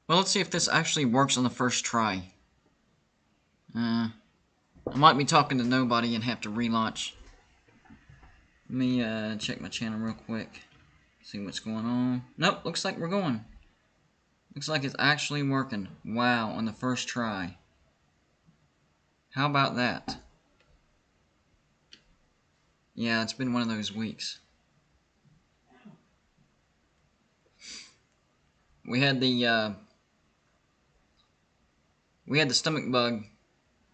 Well, let's see if this actually works on the first try. I might be talking to nobody and have to relaunch. Let me check my channel real quick. See what's going on. Nope, looks like we're going. Looks like it's actually working. Wow, on the first try. How about that? Yeah, it's been one of those weeks. We had the stomach bug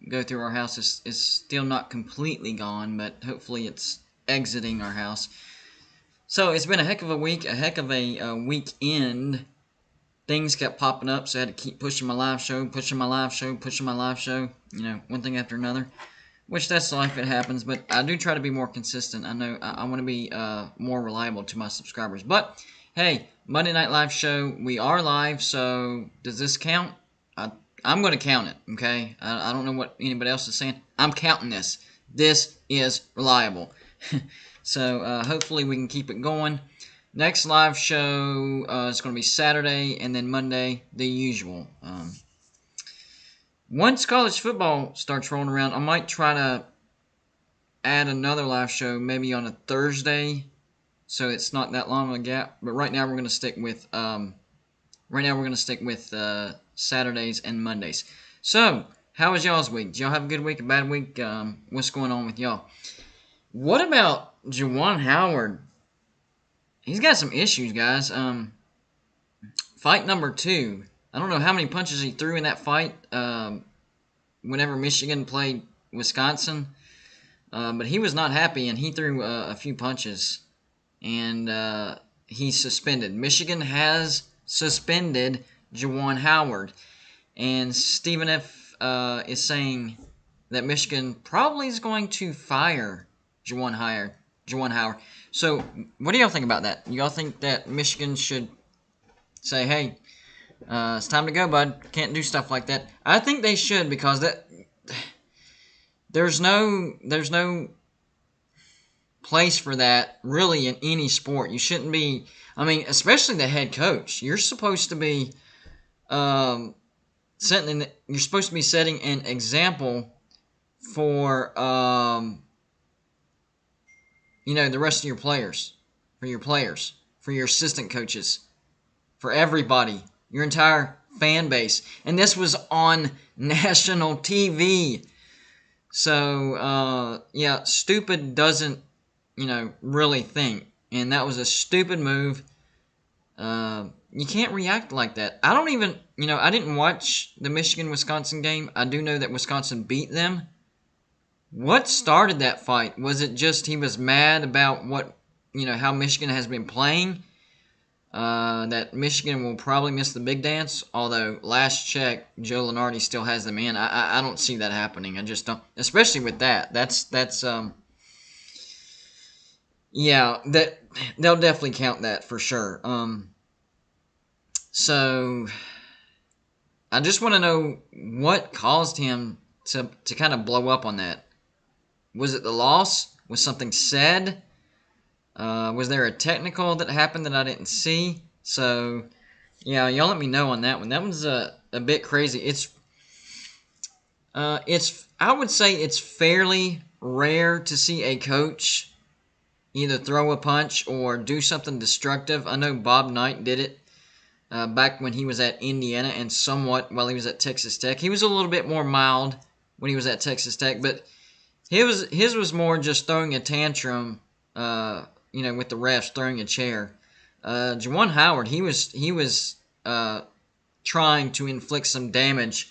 go through our house. It's still not completely gone, but hopefully it's exiting our house. So it's been a heck of a week, a heck of a weekend. Things kept popping up, so I had to keep pushing my live show, pushing my live show, pushing my live show. You know, one thing after another. Which that's life, it happens, but I do try to be more consistent. I know I want to be more reliable to my subscribers. But, hey, Monday Night Live show, we are live, so does this count? I'm going to count it, okay? I don't know what anybody else is saying. I'm counting this. This is reliable. So, hopefully we can keep it going. Next live show is going to be Saturday, and then Monday, the usual. Once college football starts rolling around, I might try to add another live show, maybe on a Thursday, so it's not that long of a gap. But right now we're going to stick with Saturdays and Mondays. So, how was y'all's week? Did y'all have a good week, a bad week? What's going on with y'all? What about Juwan Howard? He's got some issues, guys. Fight number 2. I don't know how many punches he threw in that fight whenever Michigan played Wisconsin. But he was not happy, and he threw a few punches. And he's suspended. Michigan has suspended Juwan Howard. And Stephen F. Is saying that Michigan probably is going to fire Juwan Howard. So, what do y'all think about that? Y'all think that Michigan should say, hey, it's time to go, bud. Can't do stuff like that. I think they should, because there's no place for that really in any sport. You shouldn't be. I mean, especially the head coach. You're supposed to be you're supposed to be setting an example for the rest of your players, for your assistant coaches, for everybody, your entire fan base. And this was on national TV. So, stupid doesn't, really think. And that was a stupid move. You can't react like that. I don't even, I didn't watch the Michigan-Wisconsin game. I do know that Wisconsin beat them. What started that fight? Was it just he was mad about how Michigan has been playing? That Michigan will probably miss the big dance. Although, last check, Joe Lunardi still has them in. I don't see that happening. I just don't. Especially with that. They'll definitely count that for sure. So, I just want to know what caused him to kind of blow up on that. Was it the loss? Was something said? Was there a technical that happened that I didn't see? So, yeah, y'all let me know on that one. That one's a bit crazy. I would say it's fairly rare to see a coach either throw a punch or do something destructive. I know Bob Knight did it back when he was at Indiana, and somewhat while he was at Texas Tech. He was a little bit more mild when he was at Texas Tech, but his was more just throwing a tantrum, with the refs, throwing a chair. Juwan Howard, he was trying to inflict some damage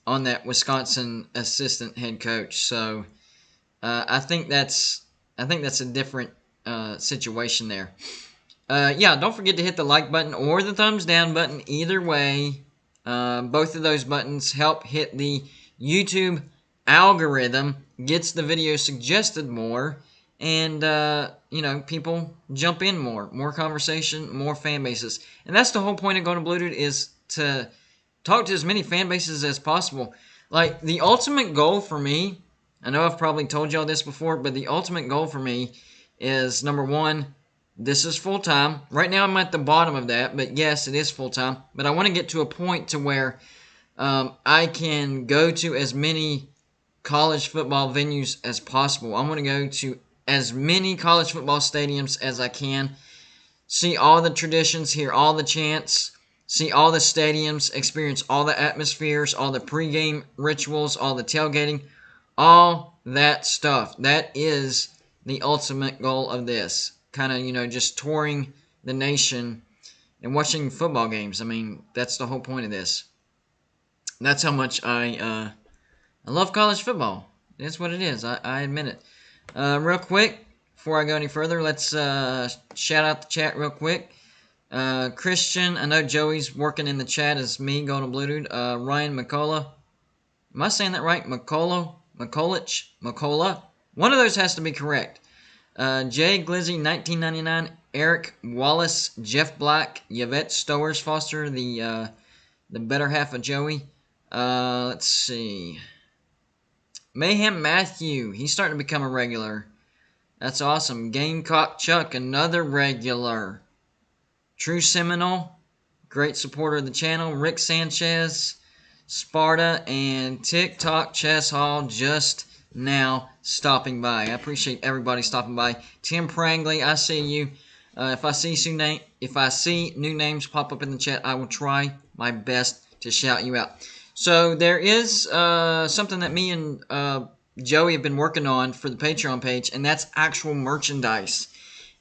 on that Wisconsin assistant head coach. So I think that's a different situation there. Don't forget to hit the like button or the thumbs down button. Either way, both of those buttons help hit the YouTube algorithm, gets the video suggested more, and people jump in more conversation, more fan bases. And that's the whole point of going to Blue Dude, is to talk to as many fan bases as possible. Like, the ultimate goal for me, I know I've probably told y'all this before, but the ultimate goal for me is, number one, This is full-time. Right now I'm at the bottom of that, but yes, it is full-time. But I want to get to a point to where I can go to as many college football venues as possible. I want to go to as many college football stadiums as I can, see all the traditions, hear all the chants, see all the stadiums, experience all the atmospheres, all the pregame rituals, all the tailgating, all that stuff. That is the ultimate goal of this. Kind of, just touring the nation and watching football games. I mean, that's the whole point of this. That's how much I love college football. That's what it is. I admit it. Real quick, before I go any further, let's shout out the chat real quick. Christian, I know Joey's working in the chat as me, Golden Blue Dude. Ryan McCullough. Am I saying that right? McCullough? One of those has to be correct. Jay Glizzy, 1999. Eric Wallace, Jeff Black, Yvette Stowers Foster, the better half of Joey. Let's see. Mayhem Matthew, he's starting to become a regular. That's awesome. Gamecock Chuck, another regular. True Seminole, great supporter of the channel. Rick Sanchez, Sparta, and TikTok Chess Hall just now stopping by. I appreciate everybody stopping by. Tim Prangley, I see you. If I see new names pop up in the chat, I will try my best to shout you out. So there is something that me and Joey have been working on for the Patreon page, and that's actual merchandise.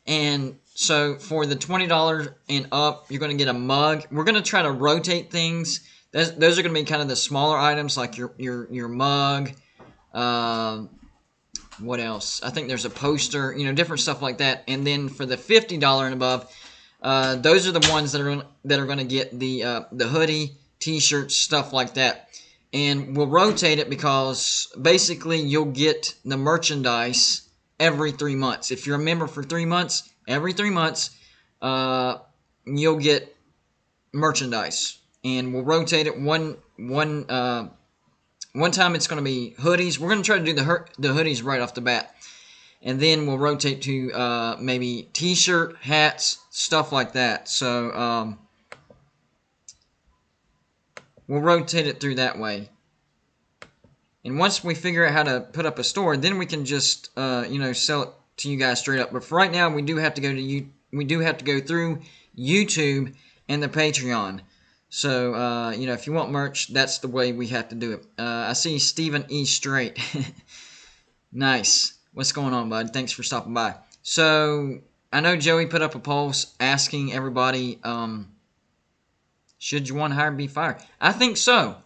And so for the $20 and up, you're going to get a mug. We're going to try to rotate things. Those are going to be kind of the smaller items, like your mug. What else? I think there's a poster, different stuff like that. And then for the $50 and above, those are the ones that are going to get the hoodie, t-shirts, stuff like that. And we'll rotate it because basically you'll get the merchandise every 3 months. If you're a member for 3 months, every 3 months, you'll get merchandise. And we'll rotate it. One time it's going to be hoodies. We're going to try to do the hoodies right off the bat. And then we'll rotate to maybe t-shirt, hats, stuff like that. So we'll rotate it through that way. And once we figure out how to put up a store, then we can just sell it to you guys straight up. But for right now, we do have to go through YouTube and the Patreon. So if you want merch, that's the way we have to do it. I see Stephen E. Straight. Nice. What's going on, bud? Thanks for stopping by. So I know Joey put up a post asking everybody, should Juwan Howard be fired? I think so.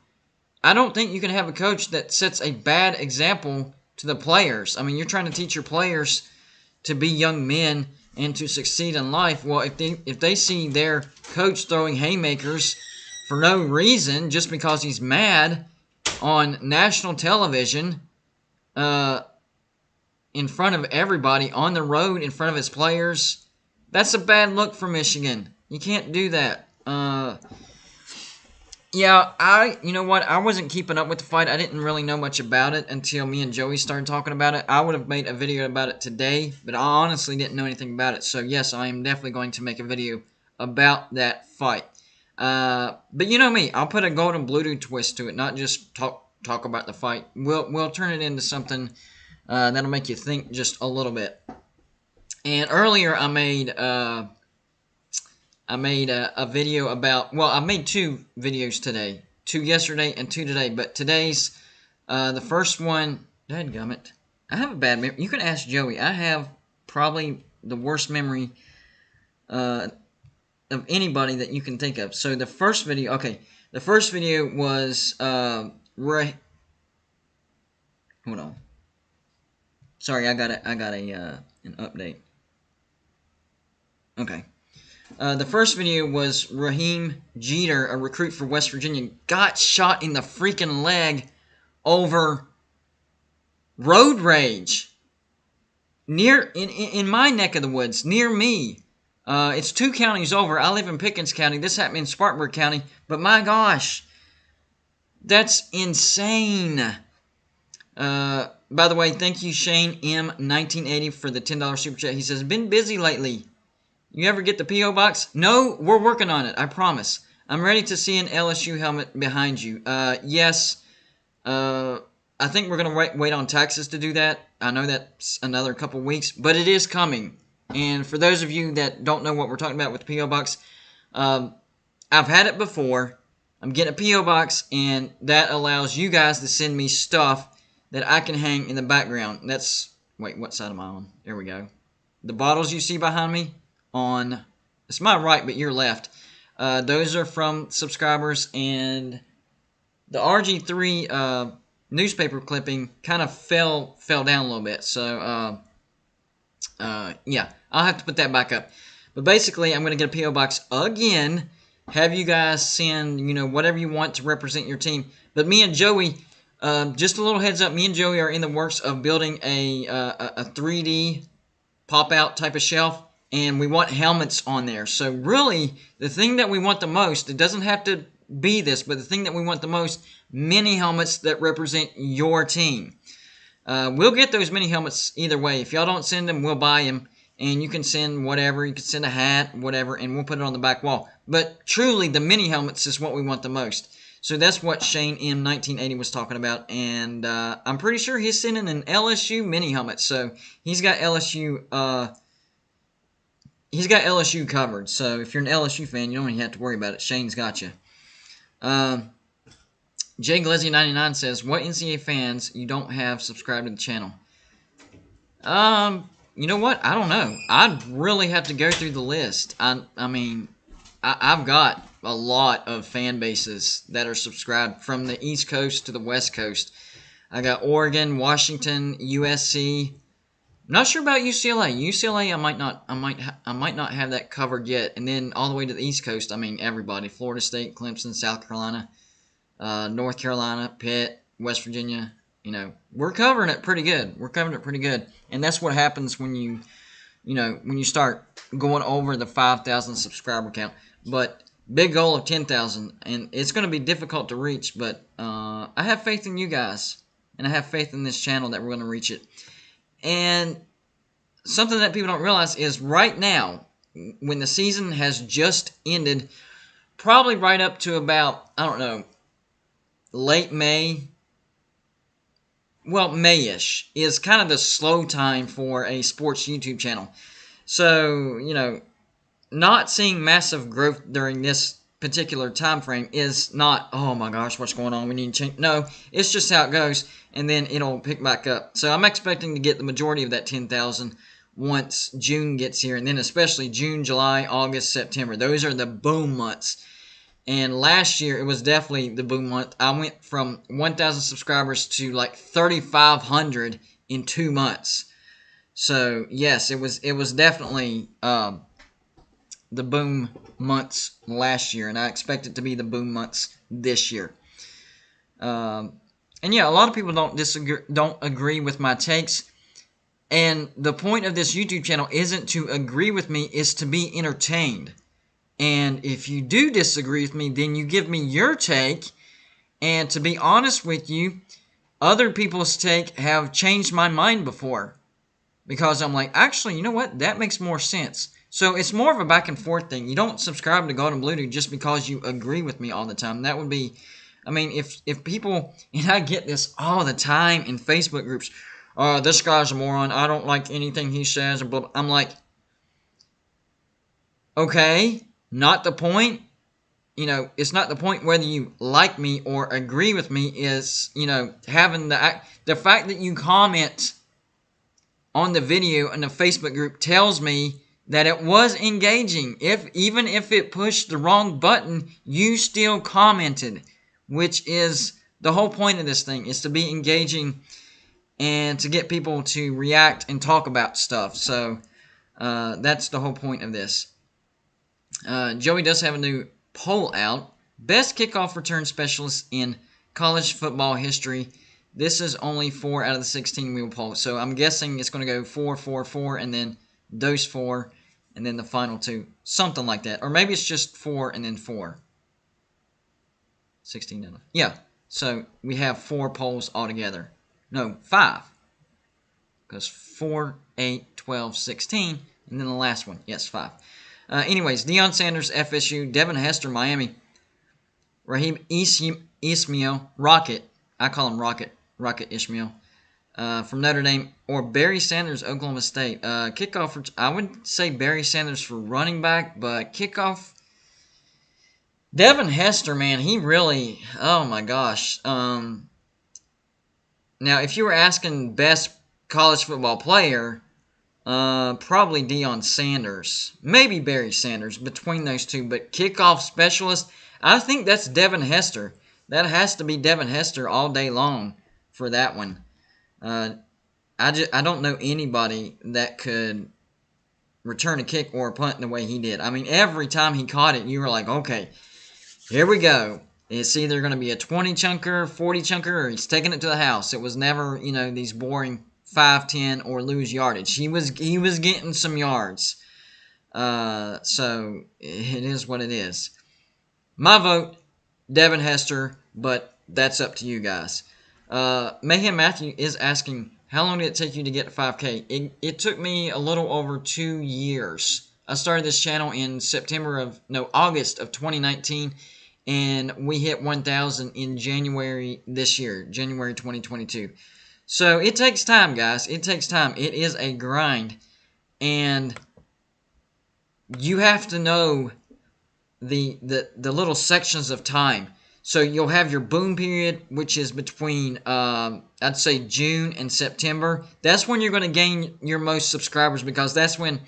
I don't think you can have a coach that sets a bad example to the players. I mean, you're trying to teach your players to be young men and to succeed in life. Well, if they see their coach throwing haymakers for no reason, just because he's mad on national television, in front of everybody, on the road, in front of his players, that's a bad look for Michigan. You can't do that. Yeah, you know what? I wasn't keeping up with the fight. I didn't really know much about it until me and Joey started talking about it. I would have made a video about it today, but I honestly didn't know anything about it. So, yes, I am definitely going to make a video about that fight. But you know me, I'll put a golden blue dude twist to it, not just talk about the fight. We'll turn it into something that'll make you think just a little bit. And earlier I made a video about, well, I made 2 videos today. 2 yesterday and 2 today. But today's, the first one, dadgummit, I have a bad memory. You can ask Joey. I have probably the worst memory of anybody that you can think of. So the first video, was, hold on. Sorry, I got an update. Okay. The first video was Raheem Jeter, a recruit for West Virginia, got shot in the freaking leg over road rage. In my neck of the woods, near me. It's 2 counties over. I live in Pickens County. This happened in Spartanburg County. But my gosh, that's insane. By the way, thank you, Shane M1980, for the $10 super chat. He says, been busy lately. You ever get the P.O. box? No, we're working on it. I promise. I'm ready to see an LSU helmet behind you. Yes. I think we're going to wait on taxes to do that. I know that's another couple weeks, but it is coming. And for those of you that don't know what we're talking about with the P.O. box, I've had it before. I'm getting a P.O. box, and that allows you guys to send me stuff that I can hang in the background. That's, wait, what side am I on? There we go. The bottles you see behind me on, it's my right, but your left. Those are from subscribers, and the RG3 newspaper clipping kind of fell down a little bit. So, yeah, I'll have to put that back up. But basically, I'm going to get a P.O. box again. Have you guys send, whatever you want to represent your team. But me and Joey, just a little heads up, me and Joey are in the works of building a 3D pop-out type of shelf. And we want helmets on there. So really, the thing that we want the most, it doesn't have to be this, but the thing that we want the most, mini helmets that represent your team. We'll get those mini helmets either way. If y'all don't send them, we'll buy them. And you can send whatever. You can send a hat, whatever, and we'll put it on the back wall. But truly, the mini helmets is what we want the most. So that's what Shane M 1980 was talking about. And I'm pretty sure he's sending an LSU mini helmet. So he's got LSU... He's got LSU covered, so if you're an LSU fan, you don't even have to worry about it. Shane's got you. Jay Glizzy99 says, what NCAA fans you don't have subscribed to the channel? You know what? I don't know. I'd really have to go through the list. I mean, I've got a lot of fan bases that are subscribed from the East Coast to the West Coast. I got Oregon, Washington, USC. Not sure about UCLA. UCLA, I might not have that covered yet. And then all the way to the East Coast, I mean everybody: Florida State, Clemson, South Carolina, North Carolina, Pitt, West Virginia. We're covering it pretty good. And that's what happens when you start going over the 5,000 subscriber count. But big goal of 10,000, and it's going to be difficult to reach. But I have faith in you guys, and I have faith in this channel that we're going to reach it. And something that people don't realize is right now, when the season has just ended, probably right up to about, I don't know, late May, well, May-ish, is kind of the slow time for a sports YouTube channel. So, not seeing massive growth during this particular time frame is not, oh my gosh, what's going on, we need to change. No, it's just how it goes, and then it'll pick back up. So I'm expecting to get the majority of that 10,000 once June gets here, and then especially June, July, August, September. Those are the boom months. And last year, it was definitely the boom month. I went from 1,000 subscribers to like 3,500 in 2 months. So yes, it was definitely the boom months last year, and I expect it to be the boom months this year. And yeah, a lot of people don't agree with my takes. And the point of this YouTube channel isn't to agree with me, it's to be entertained. And if you do disagree with me, then you give me your take. And to be honest with you, other people's take have changed my mind before. Because I'm like, actually, you know what? That makes more sense. So it's more of a back and forth thing. You don't subscribe to Golden Blue Dude just because you agree with me all the time. That would be, I mean, if people, and I get this all the time in Facebook groups, this guy's a moron, I don't like anything he says, and blah, blah. I'm like, okay, not the point. It's not the point whether you like me or agree with me. Is, having the fact that you comment on the video in the Facebook group tells me that it was engaging. Even if it pushed the wrong button, you still commented, which is the whole point of this thing, is to be engaging and to get people to react and talk about stuff. So that's the whole point of this. Joey does have a new poll out. Best kickoff return specialist in college football history. This is only 4 out of the 16 we will poll. So I'm guessing it's going to go 4, 4, 4, and then those 4, and then the final 2. Something like that. Or maybe it's just 4 and then 4. 16 out of... Yeah. So we have 4 polls altogether. No, 5. Because 4, 8, 12, 16. And then the last one. Yes, 5. Anyways, Deion Sanders, FSU. Devin Hester, Miami. Raheem Ismail, Rocket. I call him Rocket. Rocket Ishmael. From Notre Dame. Or Barry Sanders, Oklahoma State. Kickoff, I would say Barry Sanders for running back, but kickoff, Devin Hester, man, he really, oh my gosh. Now, if you were asking best college football player, probably Deion Sanders, maybe Barry Sanders, between those two. But kickoff specialist, I think that's Devin Hester. That has to be Devin Hester all day long for that one. I don't know anybody that could return a kick or a punt the way he did. I mean, every time he caught it, you were like, okay, here we go. It's either going to be a 20 chunker, 40 chunker, or he's taking it to the house. It was never, these boring 5, 10, or lose yardage. He was getting some yards. So it is what it is. My vote, Devin Hester, but that's up to you guys. Mayhem Matthew is asking, how long did it take you to get to 5K? It took me a little over 2 years. I started this channel in August of 2019, and we hit 1,000 in January this year, January 2022. So it takes time, guys. It takes time. It is a grind, and you have to know the little sections of time. So you'll have your boom period, which is between, I'd say, June and September. That's when you're going to gain your most subscribers, because that's when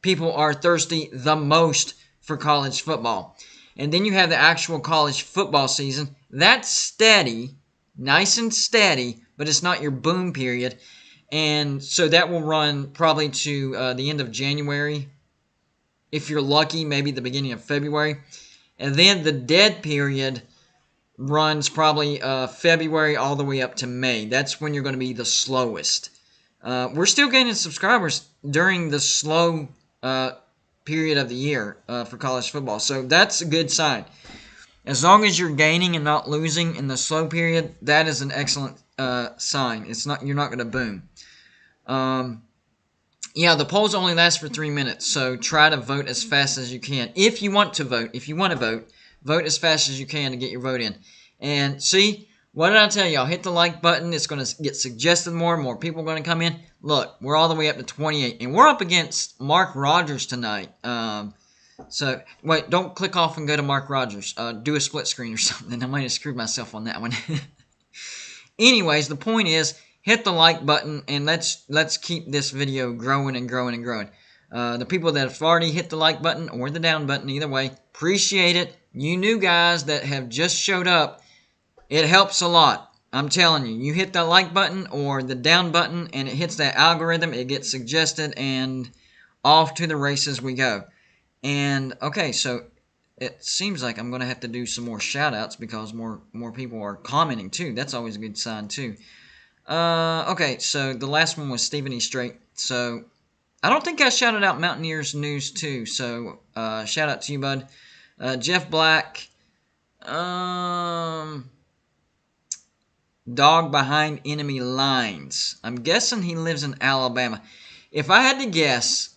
people are thirsty the most for college football. And then you have the actual college football season. That's steady, nice and steady, but it's not your boom period. And so that will run probably to the end of January. If you're lucky, maybe the beginning of February. And then the dead period runs probably February all the way up to May. That's when you're going to be the slowest. We're still gaining subscribers during the slow period of the year for college football. So that's a good sign. As long as you're gaining and not losing in the slow period, that is an excellent sign. You're not going to boom. Yeah, the polls only last for 3 minutes, so try to vote as fast as you can. If you want to vote, vote as fast as you can to get your vote in. And see, what did I tell y'all? Hit the like button. It's going to get suggested more and more people are going to come in. Look, we're all the way up to 28, and we're up against Mark Rogers tonight. So, wait, don't click off and go to Mark Rogers. Do a split screen or something. I might have screwed myself on that one. Anyways, the point is, hit the like button, and let's keep this video growing and growing and growing. The people that have already hit the like button or the down button, either way, appreciate it. You new guys that have just showed up, it helps a lot. I'm telling you, you hit the like button or the down button, and it hits that algorithm, it gets suggested, and off to the races we go. And, okay, so it seems like I'm going to have to do some more shout-outs because more people are commenting, too. That's always a good sign, too. Okay, so the last one was Stephen E. Strait. So, I don't think I shouted out Mountaineers News, too. So, shout out to you, bud. Jeff Black. Dog behind enemy lines. I'm guessing he lives in Alabama. If I had to guess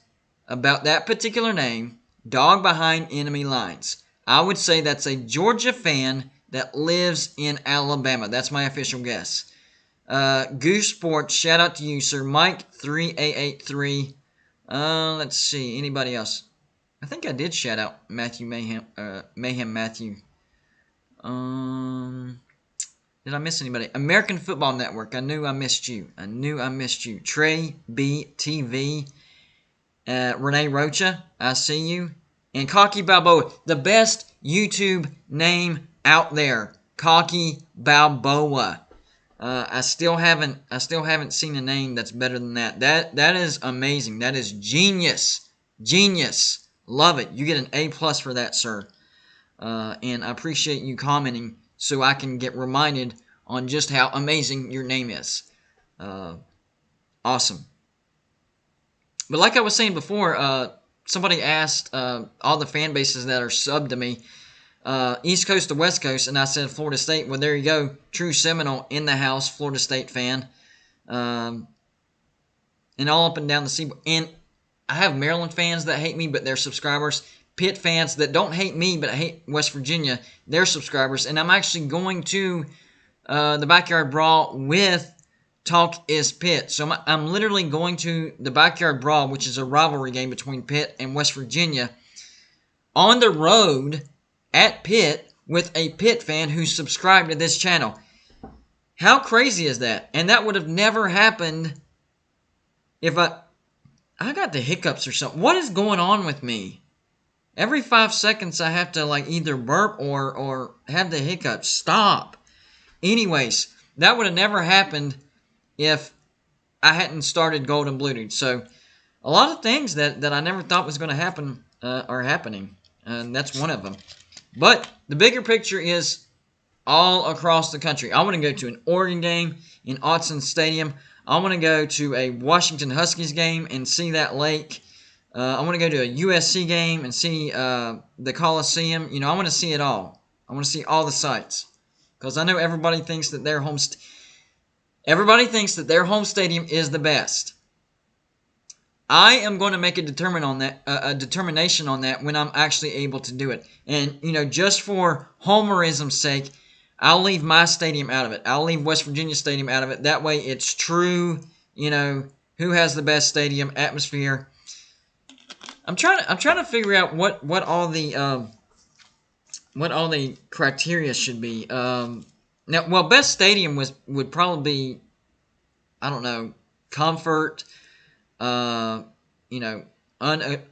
about that particular name, Dog behind enemy lines, I would say that's a Georgia fan that lives in Alabama. That's my official guess. Goose Sports, shout out to you, sir. Mike3883. Let's see, anybody else? I think I did shout out Matthew Mayhem Matthew. Did I miss anybody? American Football Network. I knew I missed you. Trey BTV. Renee Rocha. I see you. And Cocky Balboa. The best YouTube name out there. Cocky Balboa. I still haven't seen a name that's better than that. That is amazing. That is genius. Genius. Love it. You get an A+ for that, sir. And I appreciate you commenting so I can get reminded on just how amazing your name is. Awesome. But like I was saying before, somebody asked all the fan bases that are subbed to me, East Coast to West Coast, and I said Florida State. Well, there you go. True Seminole in the house, Florida State fan. And all up and down the seaboard. And I have Maryland fans that hate me, but they're subscribers. Pitt fans that don't hate me, but hate West Virginia, they're subscribers. And I'm actually going to the Backyard Brawl with Talk is Pitt. So I'm literally going to the Backyard Brawl, which is a rivalry game between Pitt and West Virginia, on the road at Pitt with a Pitt fan who subscribed to this channel. How crazy is that? And that would have never happened if I got the hiccups or something. What is going on with me? Every 5 seconds I have to like either burp or have the hiccups. Stop. Anyways, that would have never happened if I hadn't started Gold and Blue Dude. So a lot of things that I never thought was going to happen are happening. And that's one of them. But the bigger picture is all across the country. I want to go to an Oregon game in Autzen Stadium. I want to go to a Washington Huskies game and see that lake. I want to go to a USC game and see the Coliseum. You know, I want to see it all. I want to see all the sites. Because I know everybody thinks that their home stadium is the best. I am going to make a determination on that when I'm actually able to do it. And, you know, just for homerism's sake, I'll leave my stadium out of it. I'll leave West Virginia Stadium out of it. That way it's true, you know, who has the best stadium atmosphere. I'm trying to figure out what all the criteria should be. Best stadium would probably be, I don't know, comfort,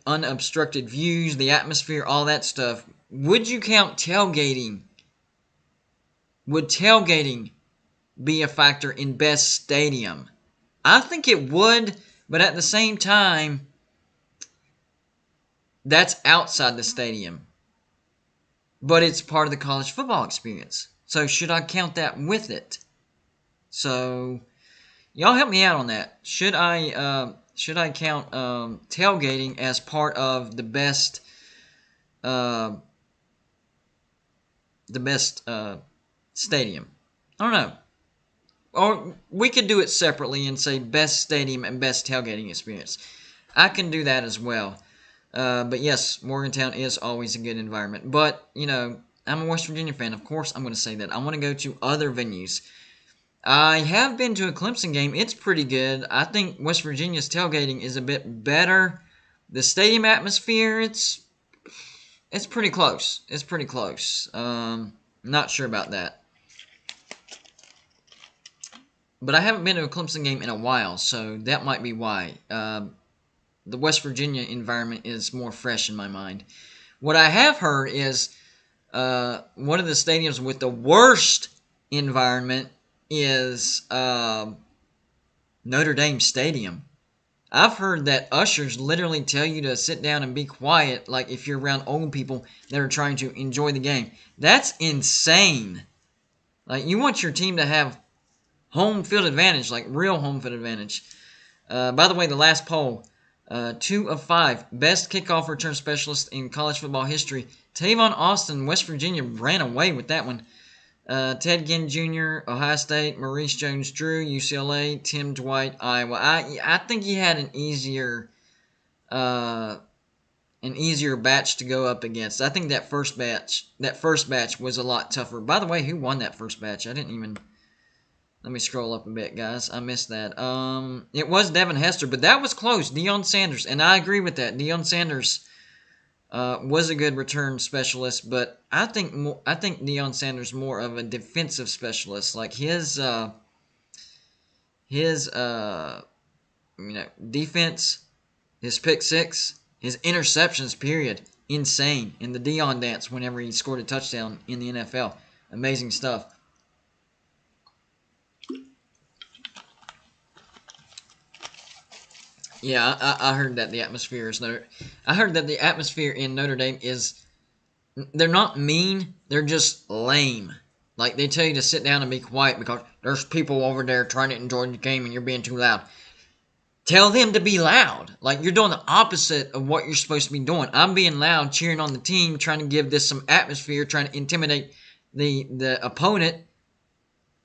unobstructed views, the atmosphere, all that stuff. Would you count tailgating? Would tailgating be a factor in best stadium? I think it would, but at the same time, that's outside the stadium. But it's part of the college football experience. So should I count that with it? So y'all help me out on that. Should I count tailgating as part of the best stadium? I don't know. Or we could do it separately and say best stadium and best tailgating experience. I can do that as well. But yes, Morgantown is always a good environment. But, you know, I'm a West Virginia fan. Of course I'm going to say that. I want to go to other venues. I have been to a Clemson game. It's pretty good. I think West Virginia's tailgating is a bit better. The stadium atmosphere, it's pretty close. It's pretty close. Not sure about that. But I haven't been to a Clemson game in a while, so that might be why. The West Virginia environment is more fresh in my mind. What I have heard is one of the stadiums with the worst environment is Notre Dame Stadium. I've heard that ushers literally tell you to sit down and be quiet, like if you're around old people that are trying to enjoy the game. That's insane. Like, you want your team to have home field advantage, like real home field advantage. By the way, the last poll, 2 of 5 best kickoff return specialists in college football history. Tavon Austin, West Virginia, ran away with that one. Ted Ginn Jr., Ohio State, Maurice Jones-Drew, UCLA, Tim Dwight, Iowa. I think he had an easier batch to go up against. I think that first batch was a lot tougher. By the way, who won that first batch? I didn't even. Let me scroll up a bit, guys. I missed that. It was Devin Hester, but that was close. Deion Sanders, and I agree with that. Deion Sanders was a good return specialist, but I think Deion Sanders more of a defensive specialist. Like his defense, his pick six, his interceptions, period, insane. And the Deion dance whenever he scored a touchdown in the NFL, amazing stuff. Yeah, I heard that the atmosphere is I heard that the atmosphere in Notre Dame is, they're not mean, they're just lame. Like, they tell you to sit down and be quiet because there's people over there trying to enjoy the game and you're being too loud. Tell them to be loud. Like, you're doing the opposite of what you're supposed to be doing. I'm being loud, cheering on the team, trying to give this some atmosphere, trying to intimidate the opponent.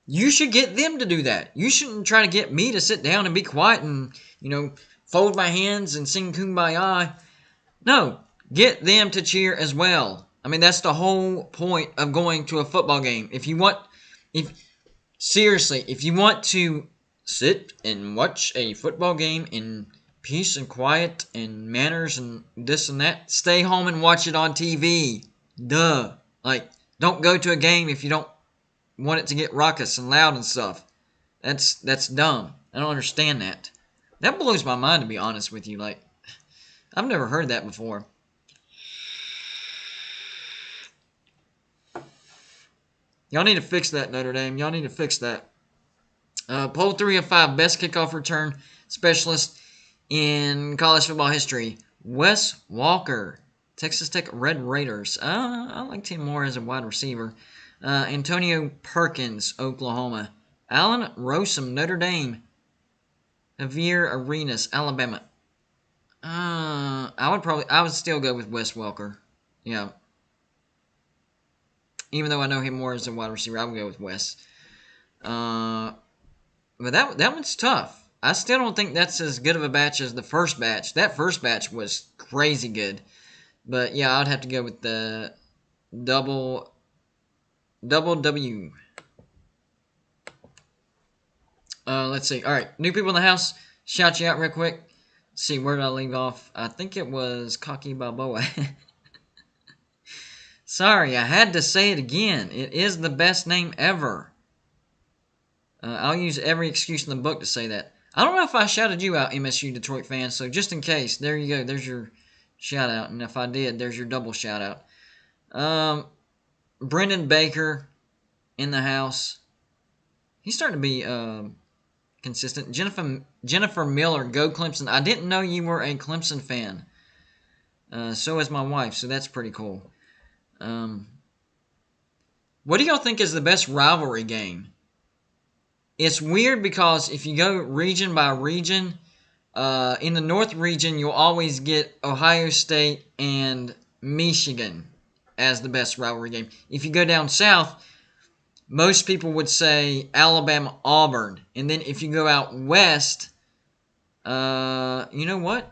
You should get them to do that. You shouldn't try to get me to sit down and be quiet and, fold my hands and sing Kumbaya. No, get them to cheer as well. I mean, that's the whole point of going to a football game. If you want to sit and watch a football game in peace and quiet and manners and this and that, stay home and watch it on TV. Duh. Like, don't go to a game if you don't want it to get raucous and loud and stuff. That's dumb. I don't understand that. That blows my mind, to be honest with you. Like, I've never heard that before. Y'all need to fix that, Notre Dame. Y'all need to fix that. Poll 3 of 5, best kickoff return specialist in college football history. Wes Walker, Texas Tech Red Raiders. I like him more as a wide receiver. Antonio Perkins, Oklahoma. Allen Rosem, Notre Dame. Javier Arenas, Alabama. I would still go with Wes Welker. Yeah. Even though I know him more as a wide receiver, I would go with Wes. But that one's tough. I still don't think that's as good of a batch as the first batch. That first batch was crazy good. But yeah, I'd have to go with the double W. Let's see. All right, new people in the house. Shout you out real quick. Let's see, where did I leave off? I think it was Cocky Balboa. Sorry, I had to say it again. It is the best name ever. I'll use every excuse in the book to say that. I don't know if I shouted you out, MSU Detroit fans, so just in case, there you go. There's your shout out. And if I did, there's your double shout out. Brendan Baker in the house. He's starting to be consistent. Jennifer Miller, go Clemson. I didn't know you were a Clemson fan. So is my wife, so that's pretty cool. What do y'all think is the best rivalry game? It's weird because if you go region by region, in the North region, you'll always get Ohio State and Michigan as the best rivalry game. If you go down south, most people would say Alabama, Auburn. And then if you go out west, you know what?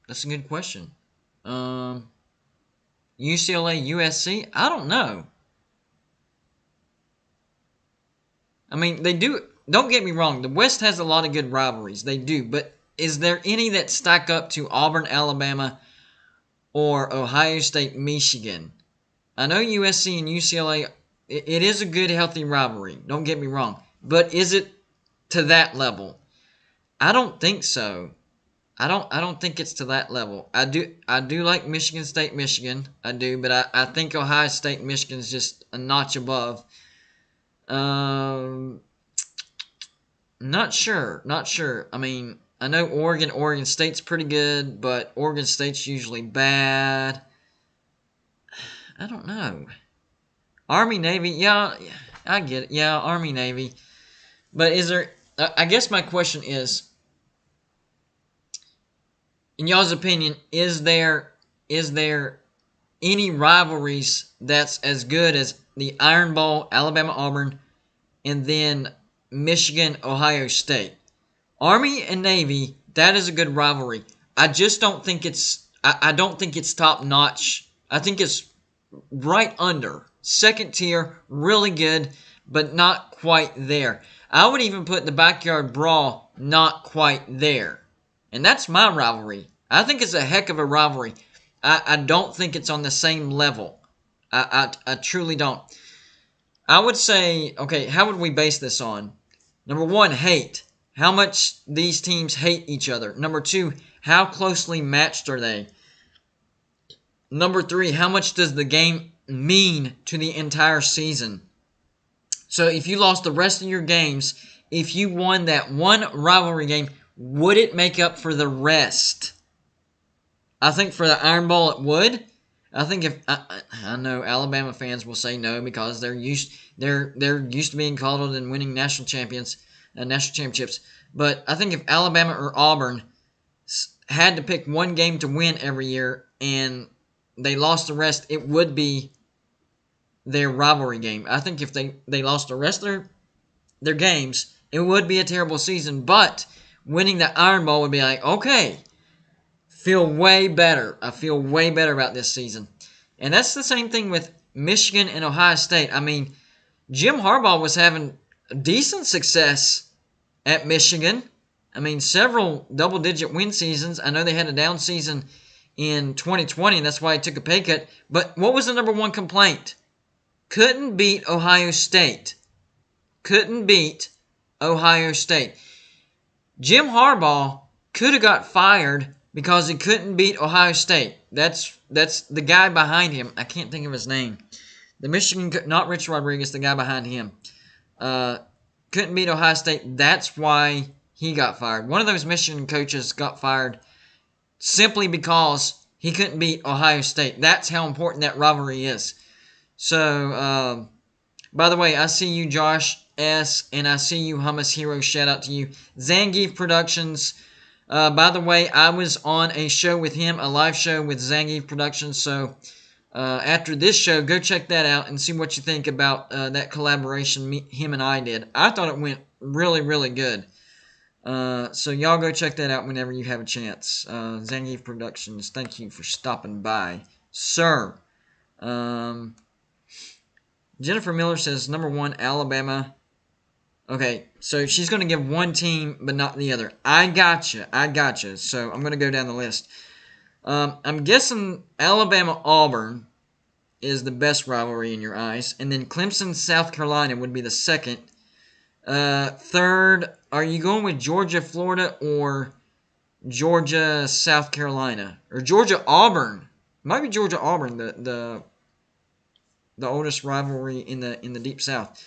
That's a good question. UCLA, USC? I don't know. I mean, they do. Don't get me wrong. The West has a lot of good rivalries. They do. But is there any that stack up to Auburn, Alabama, or Ohio State, Michigan? I know USC and UCLA, it is a good, healthy rivalry. Don't get me wrong. But is it to that level? I don't think so. I don't think it's to that level. I do like Michigan State, Michigan. I do, but I think Ohio State and Michigan is just a notch above. Not sure. I mean, I know Oregon State's pretty good, but Oregon State's usually bad. I don't know. Army, Navy, yeah, I get it. Yeah, Army, Navy. But is there, I guess my question is, in y'all's opinion, is there any rivalries that's as good as the Iron Bowl, Alabama, Auburn, and then Michigan, Ohio State? Army and Navy, that is a good rivalry. I just don't think it's I don't think it's top notch. I think it's right under. Second tier, really good, but not quite there. I would even put the Backyard Brawl not quite there. And that's my rivalry. I think it's a heck of a rivalry. I don't think it's on the same level. I truly don't. I would say, okay, how would we base this on? Number one, hate. How much these teams hate each other. Number two, how closely matched are they? Number three, how much does the game mean to the entire season? So if you lost the rest of your games, if you won that one rivalry game, would it make up for the rest? I think for the Iron Bowl it would. I think if I know Alabama fans will say no because they're used to being coddled and winning national championships. But I think if Alabama or Auburn had to pick one game to win every year and they lost the rest, it would be their rivalry game. I think if they lost the rest of their games, it would be a terrible season. But winning the Iron Bowl would be like, okay, feel way better. I feel way better about this season. And that's the same thing with Michigan and Ohio State. I mean, Jim Harbaugh was having decent success at Michigan. I mean, several double-digit win seasons. I know they had a down season in 2020, and that's why he took a pay cut. But what was the number one complaint? Couldn't beat Ohio State. Couldn't beat Ohio State. Jim Harbaugh could have got fired because he couldn't beat Ohio State. That's the guy behind him. I can't think of his name. The Michigan, not Rich Rodriguez, the guy behind him. Couldn't beat Ohio State. That's why he got fired. One of those Michigan coaches got fired simply because he couldn't beat Ohio State. That's how important that rivalry is. So, by the way, I see you, Josh S., and I see you, Hummus Hero. Shout out to you. Zangief Productions. By the way, I was on a show with him, a live show with Zangief Productions. So, after this show, go check that out and see what you think about that collaboration him and I did. I thought it went really, really good. So y'all go check that out whenever you have a chance. Zangief Productions, thank you for stopping by, sir. Jennifer Miller says, number one, Alabama. Okay, so she's going to give one team, but not the other. I gotcha. So I'm going to go down the list. I'm guessing Alabama-Auburn is the best rivalry in your eyes. And then Clemson-South Carolina would be the second. Third, are you going with Georgia-Florida or Georgia-South Carolina? Or Georgia-Auburn? Might be Georgia-Auburn, the oldest rivalry in the Deep South.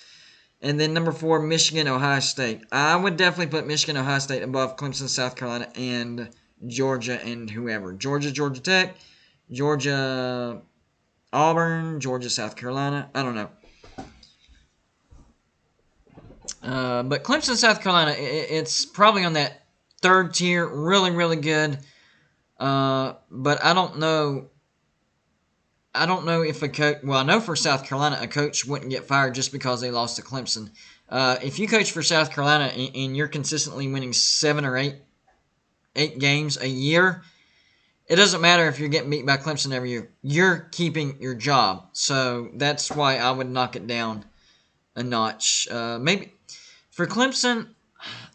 And then number four, Michigan-Ohio State. I would definitely put Michigan-Ohio State above Clemson-South Carolina and Georgia and whoever. Georgia Tech, Georgia Auburn, Georgia South Carolina. I don't know. But Clemson South Carolina, it's probably on that third tier. Really, really good. But I don't know. I don't know if a coach. Well, I know for South Carolina, a coach wouldn't get fired just because they lost to Clemson. If you coach for South Carolina and you're consistently winning 7 or 8 games a year, it doesn't matter if you're getting beat by Clemson every year. You're keeping your job. So that's why I would knock it down a notch. Maybe for Clemson,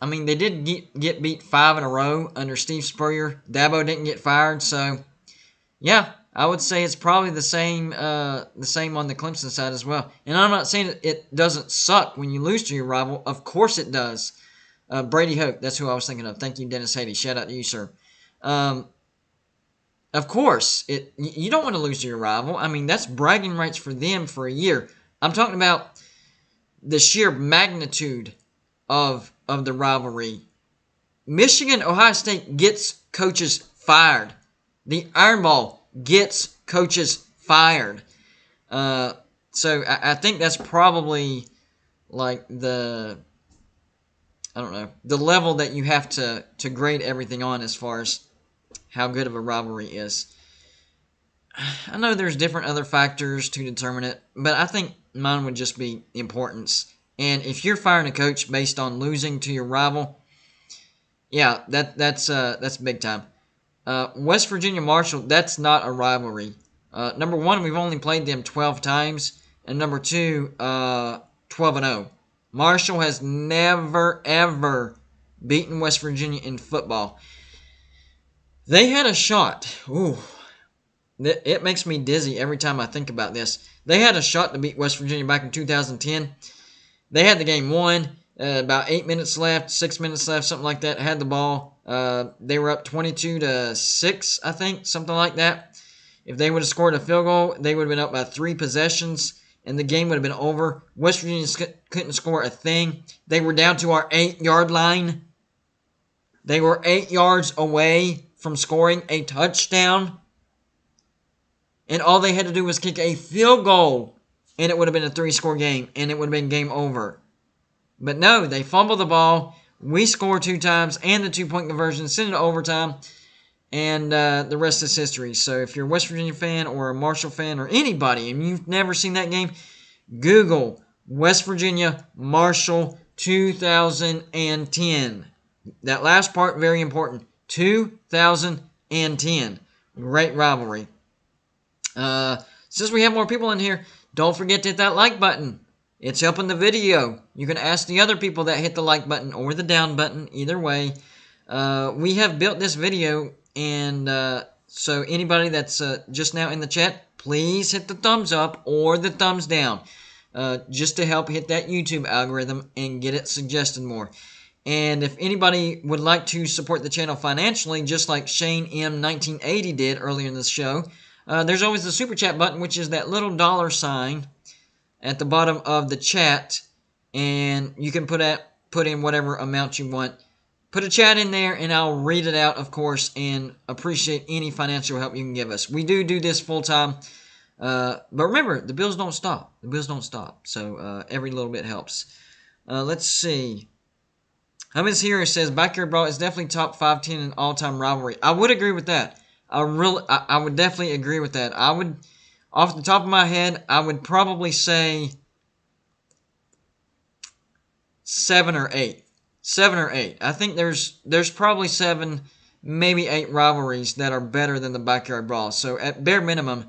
I mean, they did get beat 5 in a row under Steve Spurrier. Dabo didn't get fired, so yeah, I would say it's probably the same on the Clemson side as well. And I'm not saying it doesn't suck when you lose to your rival. Of course it does. Brady Hope, that's who I was thinking of. Thank you, Dennis Haiti. Shout out to you, sir. Of course, you don't want to lose to your rival. I mean, that's bragging rights for them for a year. I'm talking about the sheer magnitude of the rivalry. Michigan, Ohio State gets coaches fired. The Iron Bowl gets coaches fired. So I think that's probably like the level that you have to grade everything on as far as how good of a rivalry is. I know there's different other factors to determine it, but I think mine would just be importance. And if you're firing a coach based on losing to your rival, yeah, that's big time. West Virginia Marshall, that's not a rivalry. Number one, we've only played them 12 times, and number two, 12-0. Marshall has never ever beaten West Virginia in football. They had a shot. Ooh, it makes me dizzy every time I think about this. They had a shot to beat West Virginia back in 2010. They had the game won. About 8 minutes left, 6 minutes left, something like that. Had the ball. They were up 22-6, I think, something like that. If they would have scored a field goal, they would have been up by 3 possessions, and the game would have been over. West Virginia couldn't score a thing. They were down to our 8-yard line. They were 8 yards away from scoring a touchdown. And all they had to do was kick a field goal, and it would have been a 3-score game, and it would have been game over. But no, they fumbled the ball. We scored 2 times, and the 2-point conversion, sent it to overtime, and the rest is history. So if you're a West Virginia fan or a Marshall fan or anybody, and you've never seen that game, Google West Virginia Marshall 2010. That last part, very important. 2010. Great rivalry. Since we have more people in here, don't forget to hit that like button. It's helping the video. You can ask the other people that hit the like button or the down button. Either way. We have built this video, and so anybody that's just now in the chat, please hit the thumbs up or the thumbs down, just to help hit that YouTube algorithm and get it suggested more. And if anybody would like to support the channel financially, just like Shane M1980 did earlier in this show, there's always the super chat button, which is that little $ at the bottom of the chat, and you can put in whatever amount you want. Put a chat in there, and I'll read it out, of course, and appreciate any financial help you can give us. We do this full-time, but remember, the bills don't stop. The bills don't stop, so every little bit helps. Let's see. Hummus here says, Backyard Brawl is definitely top 5-10 in all-time rivalry. I would agree with that. I would definitely agree with that. I would, off the top of my head, I would probably say 7 or 8. 7 or 8. I think there's probably 7, maybe 8 rivalries that are better than the Backyard Brawl. So at bare minimum,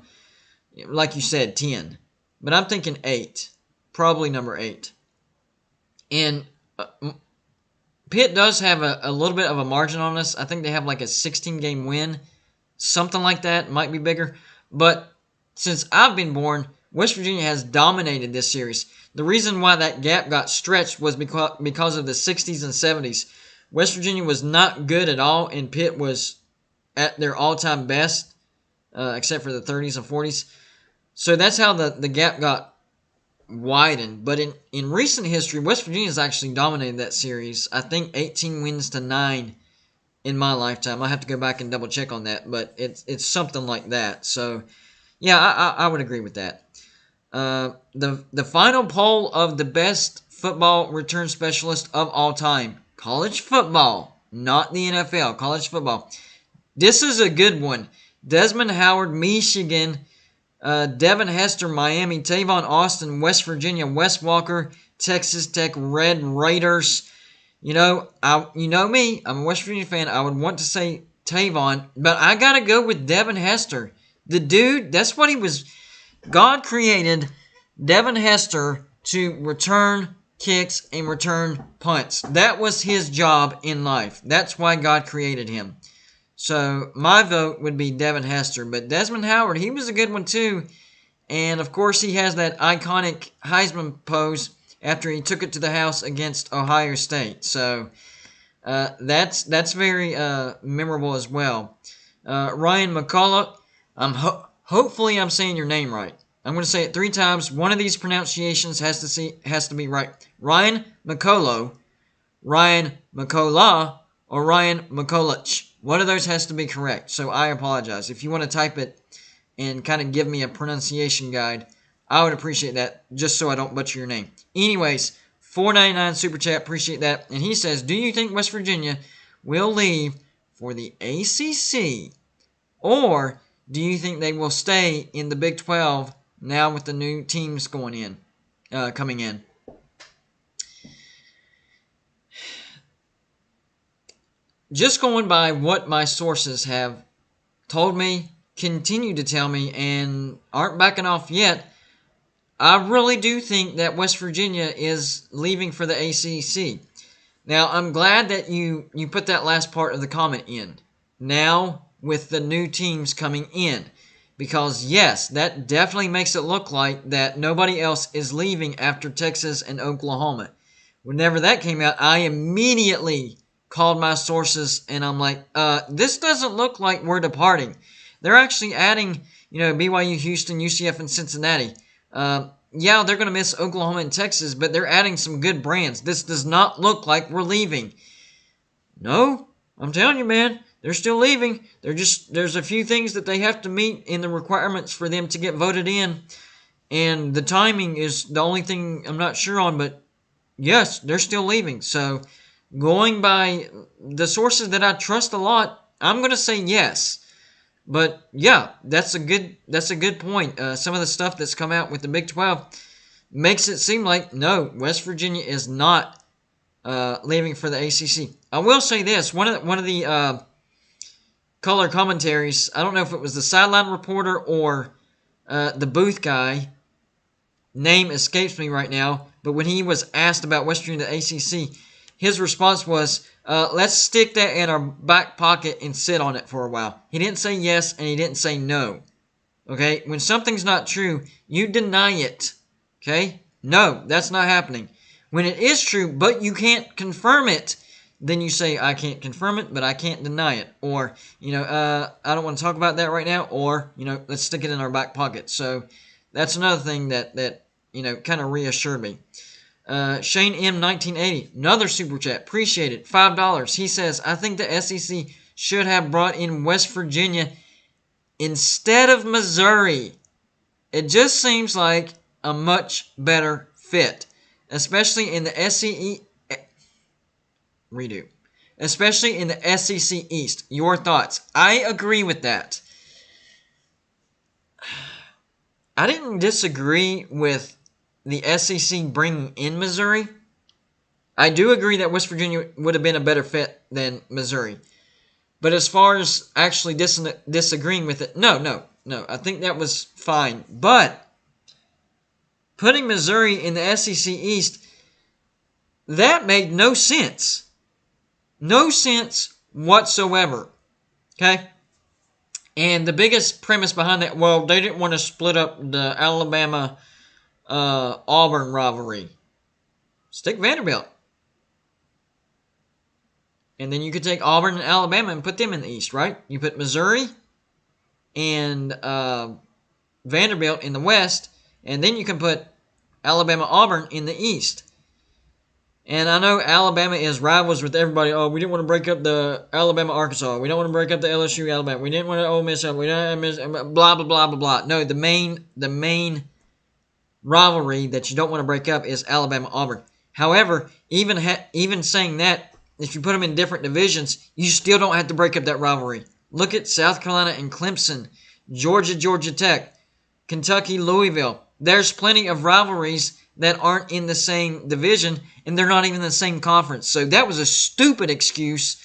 like you said, 10. But I'm thinking 8. Probably number 8. And Pitt does have a little bit of a margin on us. I think they have like a 16-game win. Something like that. Might be bigger. But since I've been born, West Virginia has dominated this series. The reason why that gap got stretched was because of the 60s and 70s. West Virginia was not good at all, and Pitt was at their all-time best, except for the 30s and 40s. So that's how the gap got widened. But in recent history, West Virginia has actually dominated that series. I think 18 wins to 9 in my lifetime. I have to go back and double-check on that, but it's something like that. So, yeah, I would agree with that. The final poll of the best football return specialist of all time. College football, not the NFL. College football. This is a good one. Desmond Howard, Michigan. Devin Hester, Miami. Tavon Austin, West Virginia. Wes Walker, Texas Tech Red Raiders. You know me. I'm a West Virginia fan. I would want to say Tavon, but I got to go with Devin Hester. The dude, that's what he was. God created Devin Hester to return kicks and return punts. That was his job in life. That's why God created him. So my vote would be Devin Hester. But Desmond Howard, he was a good one too. And of course he has that iconic Heisman pose after he took it to the house against Ohio State. So that's very memorable as well. Ryan McCullough, hopefully I'm saying your name right. I'm going to say it 3 times. One of these pronunciations has to be right. Ryan McCullough, Ryan McCullough, or Ryan McCulloch. One of those has to be correct. So I apologize. If you want to type it and kind of give me a pronunciation guide, I would appreciate that, just so I don't butcher your name. Anyways, $4.99 Super Chat. Appreciate that. And he says, do you think West Virginia will leave for the ACC, or do you think they will stay in the Big 12 now with the new teams coming in? Just going by what my sources have told me, continue to tell me, and aren't backing off yet, I really do think that West Virginia is leaving for the ACC. Now, I'm glad that you put that last part of the comment in. Now, with the new teams coming in. Because, yes, that definitely makes it look like that nobody else is leaving after Texas and Oklahoma. Whenever that came out, I immediately called my sources, and I'm like, this doesn't look like we're departing. They're actually adding, BYU, Houston, UCF, and Cincinnati. Yeah, they're going to miss Oklahoma and Texas, but they're adding some good brands. This does not look like we're leaving. No, I'm telling you, man, they're still leaving. There's a few things that they have to meet in the requirements for them to get voted in, and the timing is the only thing I'm not sure on, but yes, they're still leaving. So, going by the sources that I trust a lot, I'm going to say yes. But yeah, that's a good point. Some of the stuff that's come out with the Big 12 makes it seem like no, West Virginia is not leaving for the ACC. I will say this: one of the color commentaries. I don't know if it was the sideline reporter or the booth guy. Name escapes me right now. But when he was asked about West Virginia the ACC, his response was, "Let's stick that in our back pocket and sit on it for a while." He didn't say yes and he didn't say no. Okay, when something's not true, you deny it. Okay, no, that's not happening. When it is true, but you can't confirm it, then you say, I can't confirm it, but I can't deny it. Or, I don't want to talk about that right now. Or, let's stick it in our back pocket. So that's another thing that kind of reassured me. Shane M. 1980, another super chat. Appreciate it. $5. He says, I think the SEC should have brought in West Virginia instead of Missouri. It just seems like a much better fit, especially in the especially in the SEC East. Your thoughts? I agree with that. I didn't disagree with the SEC bringing in Missouri. I do agree that West Virginia would have been a better fit than Missouri. But as far as actually disagreeing with it, no. I think that was fine. But putting Missouri in the SEC East, that made no sense. No sense whatsoever. Okay? And the biggest premise behind that, well, they didn't want to split up the Alabama-Auburn rivalry. Stick Vanderbilt. And then you could take Auburn and Alabama and put them in the East, right? You put Missouri and Vanderbilt in the West, and then you can put Alabama-Auburn in the East. And I know Alabama is rivals with everybody. Oh, we didn't want to break up the Alabama-Arkansas. We don't want to break up the LSU-Alabama. We didn't want to Ole Miss. We don't miss. Blah blah blah blah blah. No, the main rivalry that you don't want to break up is Alabama-Auburn. However, even saying that, if you put them in different divisions, you still don't have to break up that rivalry. Look at South Carolina and Clemson, Georgia Tech, Kentucky, Louisville. There's plenty of rivalries that aren't in the same division, and they're not even in the same conference. So that was a stupid excuse.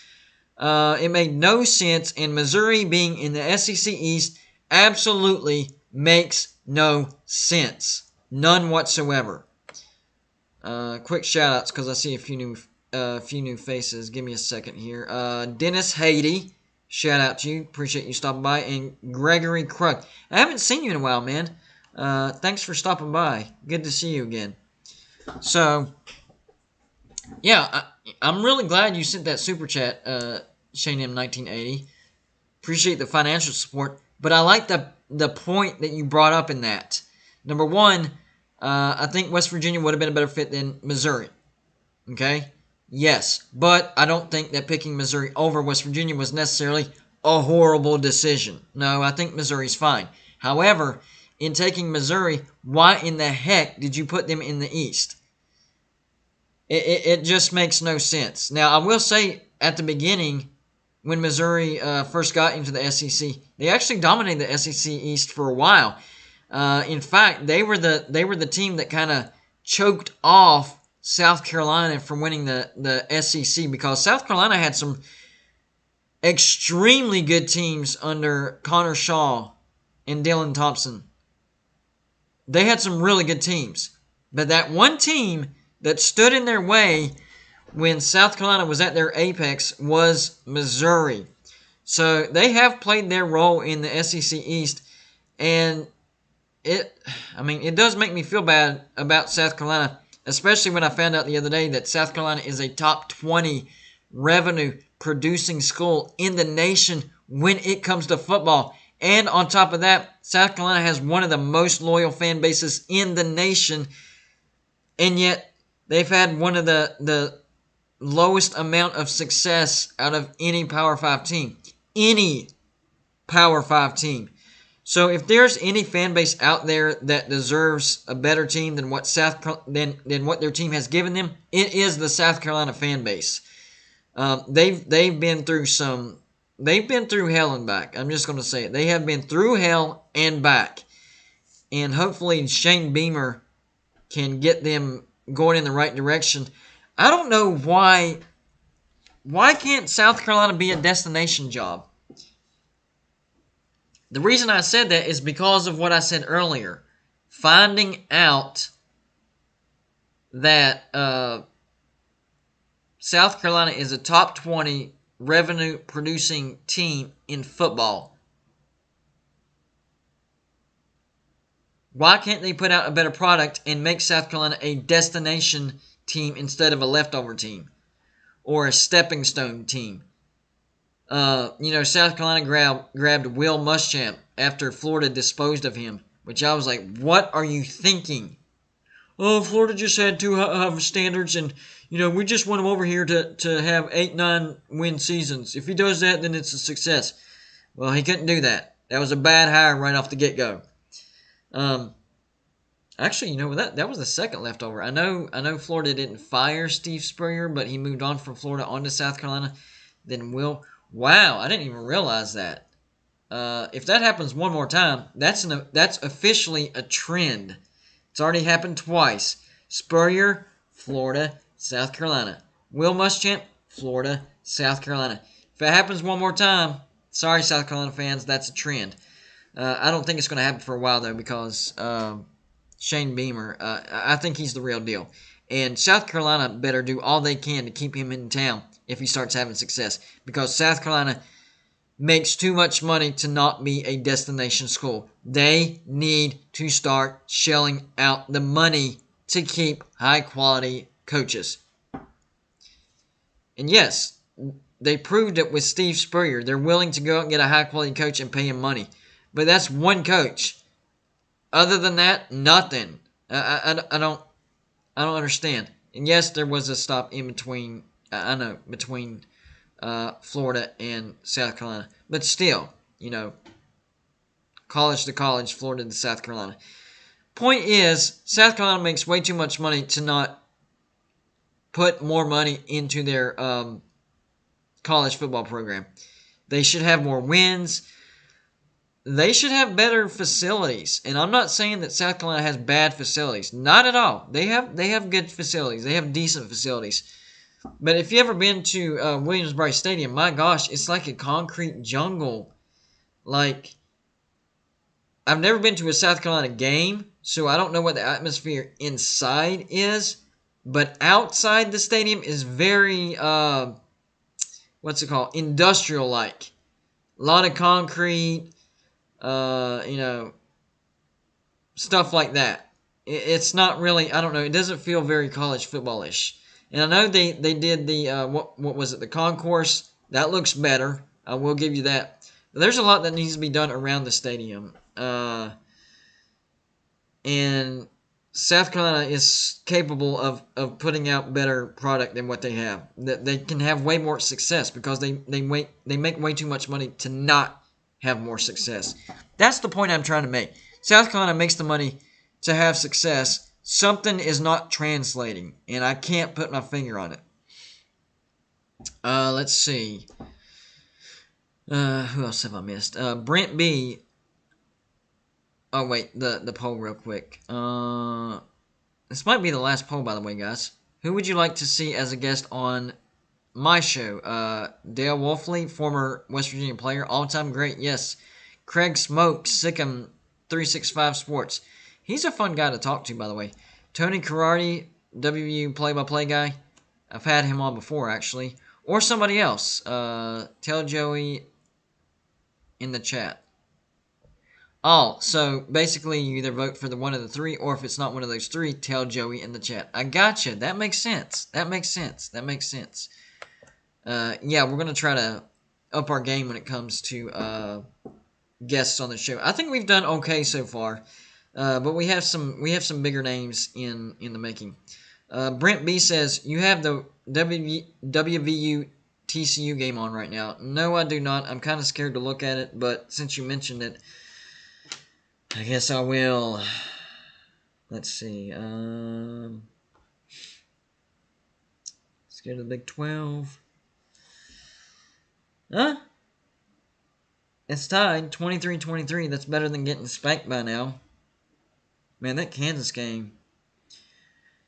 It made no sense, and Missouri being in the SEC East absolutely makes no sense. None whatsoever. Quick shout-outs because I see a few new faces. Give me a second here. Dennis Haiti, shout out to you. Appreciate you stopping by. And Gregory Krug. I haven't seen you in a while, man. Thanks for stopping by. Good to see you again. So, yeah, I'm really glad you sent that super chat, Shane M 1980. Appreciate the financial support. But I like the point that you brought up in that. Number one, I think West Virginia would have been a better fit than Missouri. Okay? Yes, but I don't think that picking Missouri over West Virginia was necessarily a horrible decision. No, I think Missouri's fine. However, in taking Missouri, why in the heck did you put them in the East? It just makes no sense. Now, I will say at the beginning, when Missouri first got into the SEC, they actually dominated the SEC East for a while. In fact, they were the team that kind of choked off South Carolina from winning the SEC, because South Carolina had some extremely good teams under Connor Shaw and Dylan Thompson. They had some really good teams. But that one team that stood in their way when South Carolina was at their apex was Missouri. So they have played their role in the SEC East, and it does make me feel bad about South Carolina, especially when I found out the other day that South Carolina is a top 20 revenue-producing school in the nation when it comes to football. And on top of that, South Carolina has one of the most loyal fan bases in the nation, and yet they've had one of the lowest amount of success out of any Power 5 team. Any Power 5 team. So if there's any fan base out there that deserves a better team than what than what their team has given them, it is the South Carolina fan base. They've been through hell and back. I'm just going to say it. They have been through hell and back, and hopefully Shane Beamer can get them going in the right direction. I don't know why. Why can't South Carolina be a destination job? The reason I said that is because of what I said earlier. Finding out that South Carolina is a top 20 revenue producing team in football. Why can't they put out a better product and make South Carolina a destination team instead of a leftover team or a stepping stone team? South Carolina grabbed Will Muschamp after Florida disposed of him, which I was like, what are you thinking? Oh, Florida just had too high standards, and we just want him over here to have 8-9 win seasons. If he does that, then it's a success. Well, he couldn't do that. That was a bad hire right off the get go. Actually, that was the second leftover. I know Florida didn't fire Steve Spurrier, but he moved on from Florida onto South Carolina. Then wow, I didn't even realize that. If that happens one more time, that's officially a trend. It's already happened twice. Spurrier, Florida, South Carolina. Will Muschamp, Florida, South Carolina. If it happens one more time, sorry, South Carolina fans, that's a trend. I don't think it's going to happen for a while, though, because Shane Beamer, I think he's the real deal. And South Carolina better do all they can to keep him in town if he starts having success, because South Carolina makes too much money to not be a destination school. They need to start shelling out the money to keep high-quality coaches. And yes, they proved it with Steve Spurrier. They're willing to go out and get a high-quality coach and pay him money. But that's one coach. Other than that, nothing. I don't understand. And yes, there was a stop in between. Between Florida and South Carolina, but still, college to college, Florida to South Carolina. Point is, South Carolina makes way too much money to not put more money into their college football program. They should have more wins. They should have better facilities. And I'm not saying that South Carolina has bad facilities. Not at all. They have good facilities. They have decent facilities. But if you ever been to Williams-Brice Stadium, my gosh, it's like a concrete jungle. Like, I've never been to a South Carolina game, so I don't know what the atmosphere inside is. But outside the stadium is very, industrial-like. A lot of concrete, stuff like that. It's not really, I don't know, it doesn't feel very college football-ish. And I know they did the, what was it, the concourse. That looks better. I will give you that. But there's a lot that needs to be done around the stadium. And South Carolina is capable of putting out better product than what they have. They can have way more success because they make way too much money to not have more success. That's the point I'm trying to make. South Carolina makes the money to have success. Something is not translating, and I can't put my finger on it. Let's see. Who else have I missed? Brent B. Oh, wait, the poll real quick. This might be the last poll, by the way, guys. Who would you like to see as a guest on my show? Dale Wolfley, former West Virginia player, all-time great, yes. Craig Smoke, Sikkim, 365 Sports. He's a fun guy to talk to, by the way. Tony Karate, WU play-by-play guy. I've had him on before, actually. Or somebody else. Tell Joey in the chat. Oh, so basically you either vote for the one of the three, or if it's not one of those three, tell Joey in the chat. I gotcha. That makes sense. Yeah, we're going to try to up our game when it comes to guests on the show. I think we've done okay so far. But we have some bigger names in the making. Brent B says, you have the WVU TCU game on right now. No, I do not. I'm kind of scared to look at it, but since you mentioned it, I guess I will. Let's see. Let's go to the Big 12. Huh? It's tied 23-23. That's better than getting spanked by now. Man, that Kansas game.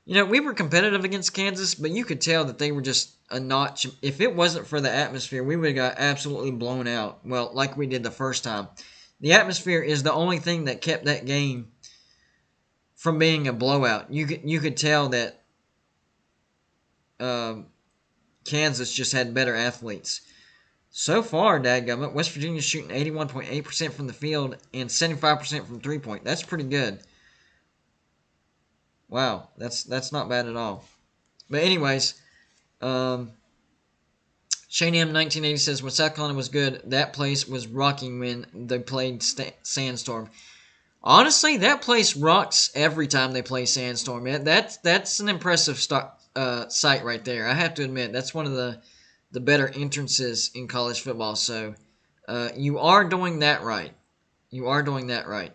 We were competitive against Kansas, but you could tell that they were just a notch. If it wasn't for the atmosphere, we would have got absolutely blown out. Well, like we did the first time. The atmosphere is the only thing that kept that game from being a blowout. You could tell that Kansas just had better athletes. So far, dadgummit, West Virginia's shooting 81.8% from the field and 75% from three-point. That's pretty good. Wow, that's not bad at all. But anyways, Shane M 1980 says when South Carolina was good, that place was rocking when they played Sandstorm. Honestly, that place rocks every time they play Sandstorm. That's an impressive sight right there. I have to admit, that's one of the better entrances in college football. So you are doing that right. You are doing that right.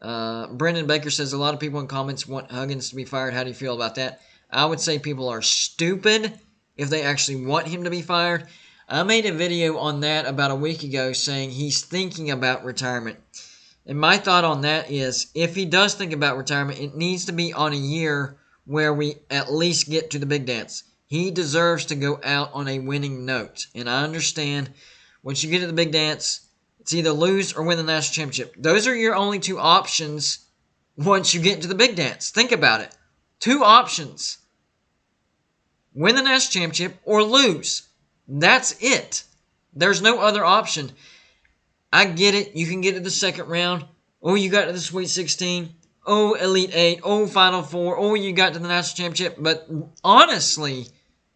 Brendan Baker says a lot of people in comments want Huggins to be fired. How do you feel about that? I would say people are stupid if they actually want him to be fired. I made a video on that about a week ago saying he's thinking about retirement. And my thought on that is if he does think about retirement, it needs to be on a year where we at least get to the big dance. He deserves to go out on a winning note. And I understand once you get to the big dance, it's either lose or win the national championship. Those are your only two options once you get into the big dance. Think about it. Two options. Win the national championship or lose. That's it. There's no other option. I get it. You can get to the second round. Oh, you got to the Sweet 16. Oh, Elite 8. Oh, Final 4. Oh, you got to the national championship. But honestly,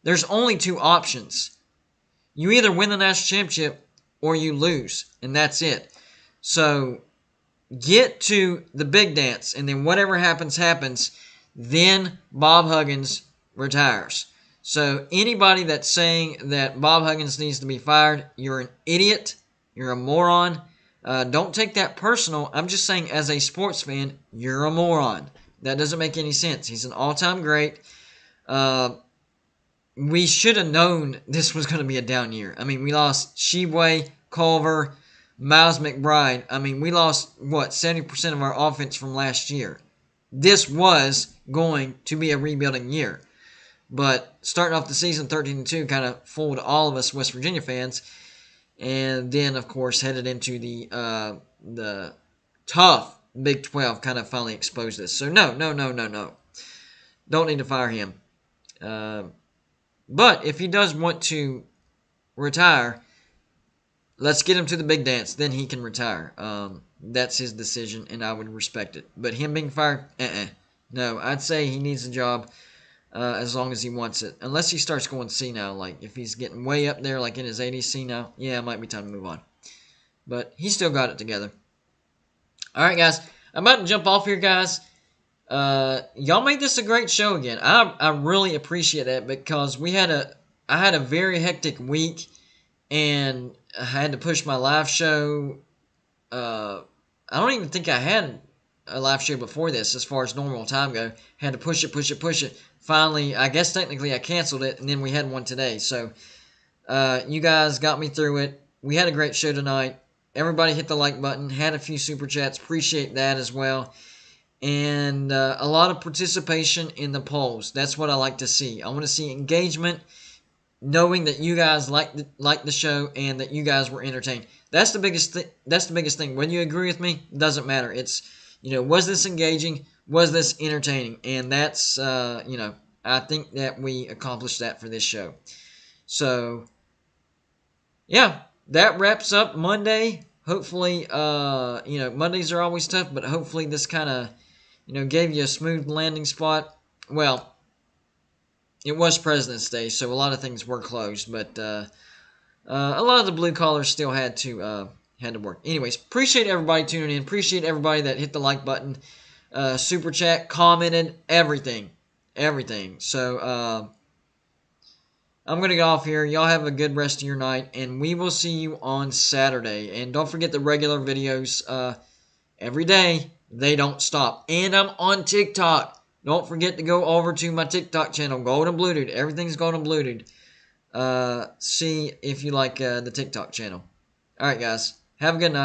there's only two options. You either win the national championship or you lose, and that's it. So get to the big dance, and then whatever happens, happens. Then Bob Huggins retires. So anybody that's saying that Bob Huggins needs to be fired, you're an idiot. You're a moron. Don't take that personal. I'm just saying as a sports fan, you're a moron. That doesn't make any sense. He's an all-time great. We should have known this was going to be a down year. I mean, we lost Sheboy, Culver, Miles McBride. I mean, we lost, 70% of our offense from last year. This was going to be a rebuilding year. But starting off the season 13-2 kind of fooled all of us West Virginia fans. And then, of course, headed into the tough Big 12 kind of finally exposed this. So, no. Don't need to fire him. But if he does want to retire, let's get him to the big dance. Then he can retire. That's his decision, and I would respect it. But him being fired, no. I'd say he needs a job as long as he wants it. Unless he starts going senile. Like, if he's getting way up there, like in his 80s senile, yeah, it might be time to move on. But he still got it together. All right, guys. I'm about to jump off here, guys. Y'all made this a great show again. I really appreciate that because I had a very hectic week and I had to push my live show. I don't even think I had a live show before this as far as normal time go. Had to push it. Finally, I guess technically I canceled it and then we had one today. So, you guys got me through it. We had a great show tonight. Everybody hit the like button. Had a few super chats. Appreciate that as well. And a lot of participation in the polls. That's what I like to see. I want to see engagement, knowing that you guys like the show and that you guys were entertained. That's the biggest thing. Whether you agree with me, doesn't matter. It's, was this engaging? Was this entertaining? And that's, I think that we accomplished that for this show. So, yeah, that wraps up Monday. Hopefully, Mondays are always tough, but hopefully this kind of, gave you a smooth landing spot. Well, it was President's Day, so a lot of things were closed, but a lot of the blue collars still had to work. Anyways, appreciate everybody tuning in. Appreciate everybody that hit the like button, super chat, commented, everything. So I'm going to get off here. Y'all have a good rest of your night, and we will see you on Saturday. And don't forget the regular videos every day. They don't stop. And I'm on TikTok. Don't forget to go over to my TikTok channel, Golden Blue Dude. Everything's Golden Blue Dude. See if you like the TikTok channel. All right, guys. Have a good night.